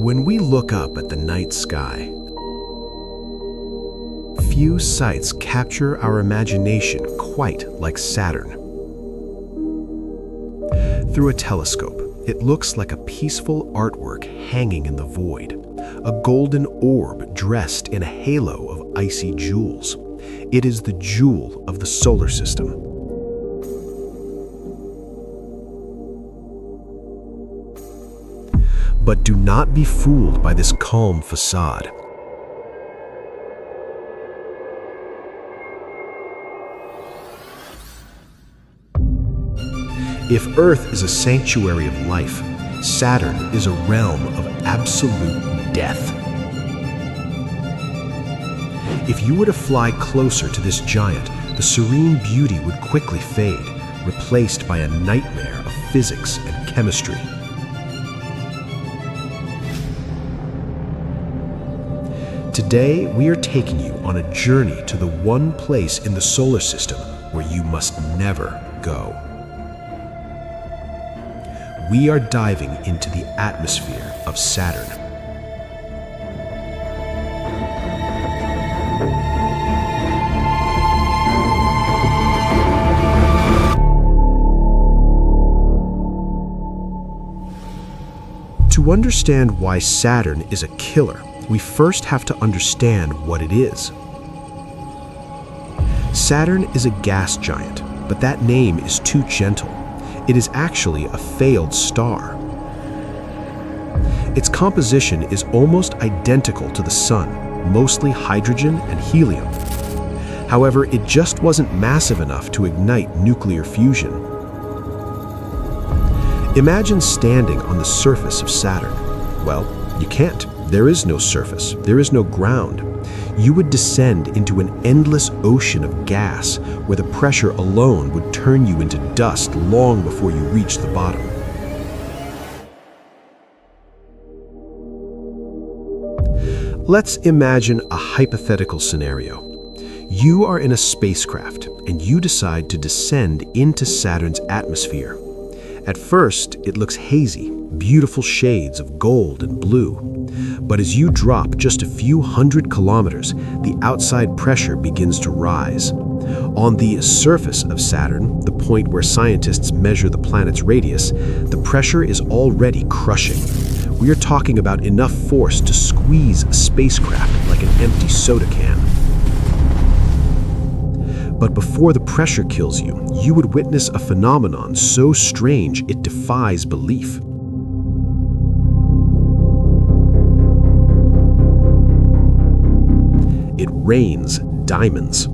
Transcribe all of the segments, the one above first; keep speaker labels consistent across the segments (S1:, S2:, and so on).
S1: When we look up at the night sky, few sights capture our imagination quite like Saturn. Through a telescope, it looks like a peaceful artwork hanging in the void, a golden orb dressed in a halo of icy jewels. It is the jewel of the solar system. But do not be fooled by this calm facade. If Earth is a sanctuary of life, Saturn is a realm of absolute death. If you were to fly closer to this giant, the serene beauty would quickly fade, replaced by a nightmare of physics and chemistry. Today, we are taking you on a journey to the one place in the solar system where you must never go. We are diving into the atmosphere of Saturn. To understand why Saturn is a killer, we first have to understand what it is. Saturn is a gas giant, but that name is too gentle. It is actually a failed star. Its composition is almost identical to the Sun, mostly hydrogen and helium. However, it just wasn't massive enough to ignite nuclear fusion. Imagine standing on the surface of Saturn. Well, you can't. There is no surface. There is no ground. You would descend into an endless ocean of gas where the pressure alone would turn you into dust long before you reach the bottom. Let's imagine a hypothetical scenario. You are in a spacecraft and you decide to descend into Saturn's atmosphere. At first, it looks hazy, beautiful shades of gold and blue. But as you drop just a few hundred kilometers, the outside pressure begins to rise. On the surface of Saturn, the point where scientists measure the planet's radius, the pressure is already crushing. We are talking about enough force to squeeze a spacecraft like an empty soda can. But before the pressure kills you, you would witness a phenomenon so strange it defies belief. It rains diamonds.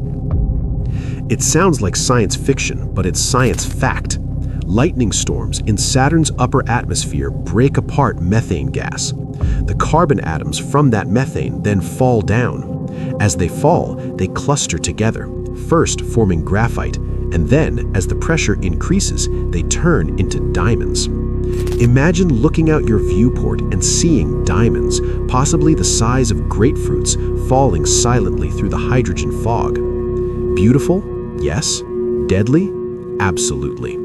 S1: It sounds like science fiction, but it's science fact. Lightning storms in Saturn's upper atmosphere break apart methane gas. The carbon atoms from that methane then fall down. As they fall, they cluster together, first forming graphite, and then, as the pressure increases, they turn into diamonds. Imagine looking out your viewport and seeing diamonds, possibly the size of grapefruits, falling silently through the hydrogen fog. Beautiful? Yes. Deadly? Absolutely.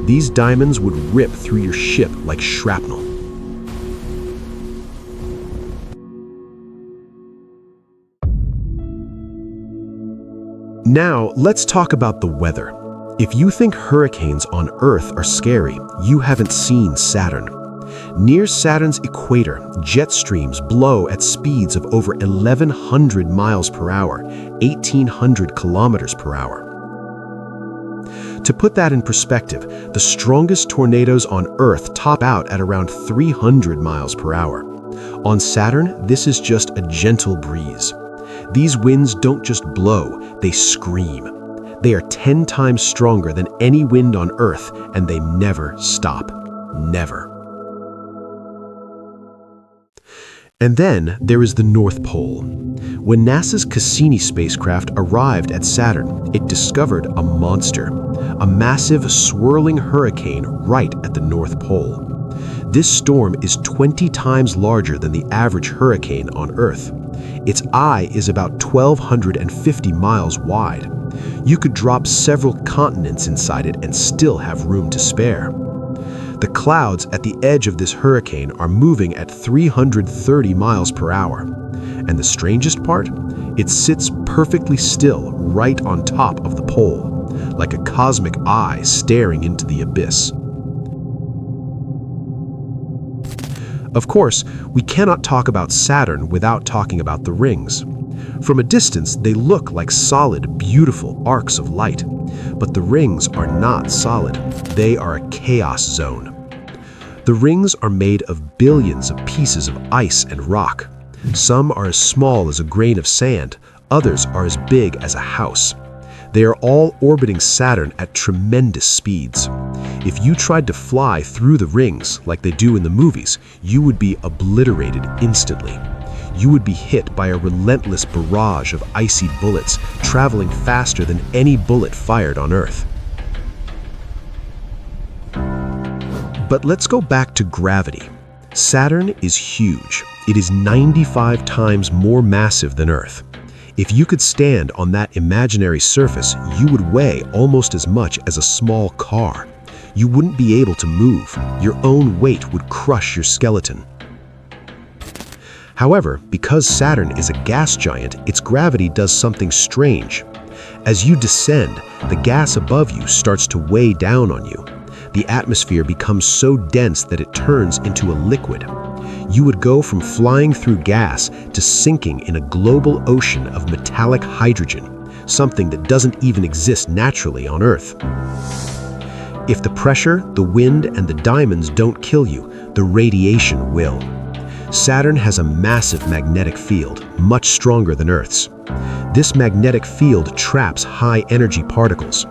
S1: These diamonds would rip through your ship like shrapnel. Now, let's talk about the weather. If you think hurricanes on Earth are scary, you haven't seen Saturn. Near Saturn's equator, jet streams blow at speeds of over 1,100 miles per hour, 1,800 kilometers per hour. To put that in perspective, the strongest tornadoes on Earth top out at around 300 miles per hour. On Saturn, this is just a gentle breeze. These winds don't just blow, they scream. They are 10 times stronger than any wind on Earth, and they never stop. Never. And then there is the North Pole. When NASA's Cassini spacecraft arrived at Saturn, it discovered a monster, a massive swirling hurricane right at the North Pole. This storm is 20 times larger than the average hurricane on Earth. Its eye is about 1,250 miles wide. You could drop several continents inside it and still have room to spare. The clouds at the edge of this hurricane are moving at 330 miles per hour. And the strangest part? It sits perfectly still right on top of the pole, like a cosmic eye staring into the abyss. Of course, we cannot talk about Saturn without talking about the rings. From a distance, they look like solid, beautiful arcs of light. But the rings are not solid. They are a chaos zone. The rings are made of billions of pieces of ice and rock. Some are as small as a grain of sand, others are as big as a house. They are all orbiting Saturn at tremendous speeds. If you tried to fly through the rings like they do in the movies, you would be obliterated instantly. You would be hit by a relentless barrage of icy bullets, traveling faster than any bullet fired on Earth. But let's go back to gravity. Saturn is huge. It is 95 times more massive than Earth. If you could stand on that imaginary surface, you would weigh almost as much as a small car. You wouldn't be able to move. Your own weight would crush your skeleton. However, because Saturn is a gas giant, its gravity does something strange. As you descend, the gas above you starts to weigh down on you. The atmosphere becomes so dense that it turns into a liquid. You would go from flying through gas to sinking in a global ocean of metallic hydrogen, something that doesn't even exist naturally on Earth. If the pressure, the wind, and the diamonds don't kill you, the radiation will. Saturn has a massive magnetic field, much stronger than Earth's. This magnetic field traps high-energy particles.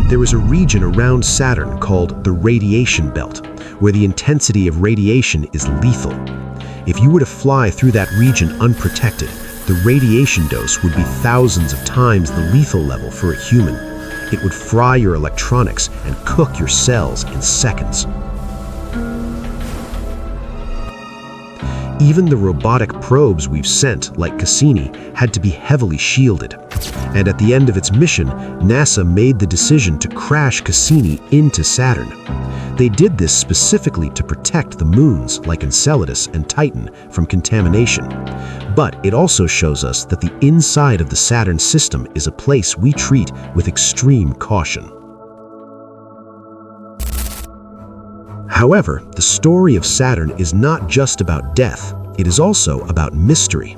S1: There is a region around Saturn called the radiation belt, where the intensity of radiation is lethal. If you were to fly through that region unprotected, the radiation dose would be thousands of times the lethal level for a human. It would fry your electronics and cook your cells in seconds. Even the robotic probes we've sent, like Cassini, had to be heavily shielded. And at the end of its mission, NASA made the decision to crash Cassini into Saturn. They did this specifically to protect the moons, like Enceladus and Titan, from contamination. But it also shows us that the inside of the Saturn system is a place we treat with extreme caution. However, the story of Saturn is not just about death, it is also about mystery.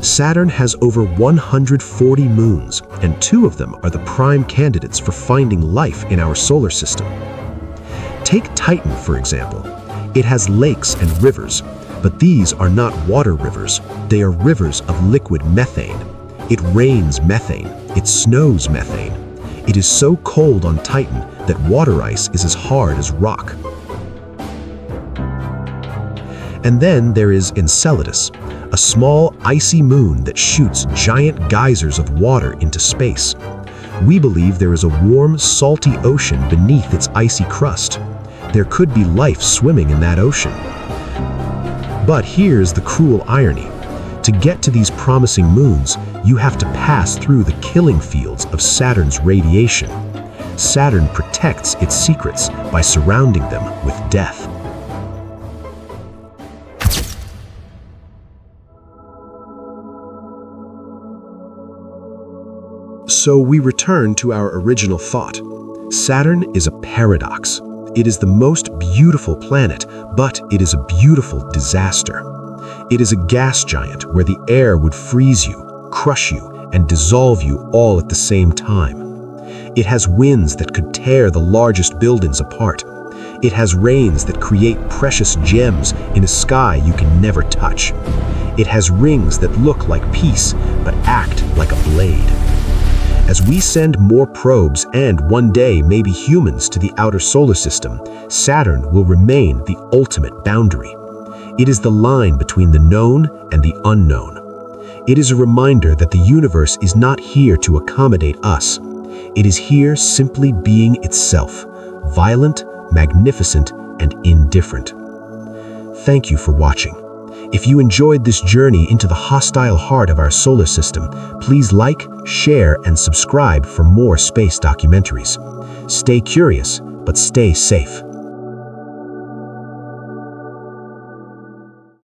S1: Saturn has over 140 moons, and 2 of them are the prime candidates for finding life in our solar system. Take Titan, for example. It has lakes and rivers, but these are not water rivers. They are rivers of liquid methane. It rains methane. It snows methane. It is so cold on Titan that water ice is as hard as rock. And then there is Enceladus, a small icy moon that shoots giant geysers of water into space. We believe there is a warm, salty ocean beneath its icy crust. There could be life swimming in that ocean. But here's the cruel irony. To get to these promising moons, you have to pass through the killing fields of Saturn's radiation. Saturn protects its secrets by surrounding them with death. So we return to our original thought. Saturn is a paradox. It is the most beautiful planet, but it is a beautiful disaster. It is a gas giant where the air would freeze you, crush you, and dissolve you all at the same time. It has winds that could tear the largest buildings apart. It has rains that create precious gems in a sky you can never touch. It has rings that look like peace, but act like a blade. As we send more probes and one day maybe humans to the outer solar system, Saturn will remain the ultimate boundary. It is the line between the known and the unknown. It is a reminder that the universe is not here to accommodate us. It is here simply being itself, violent, magnificent, and indifferent. Thank you for watching. If you enjoyed this journey into the hostile heart of our solar system, please like, share, and subscribe for more space documentaries. Stay curious, but stay safe.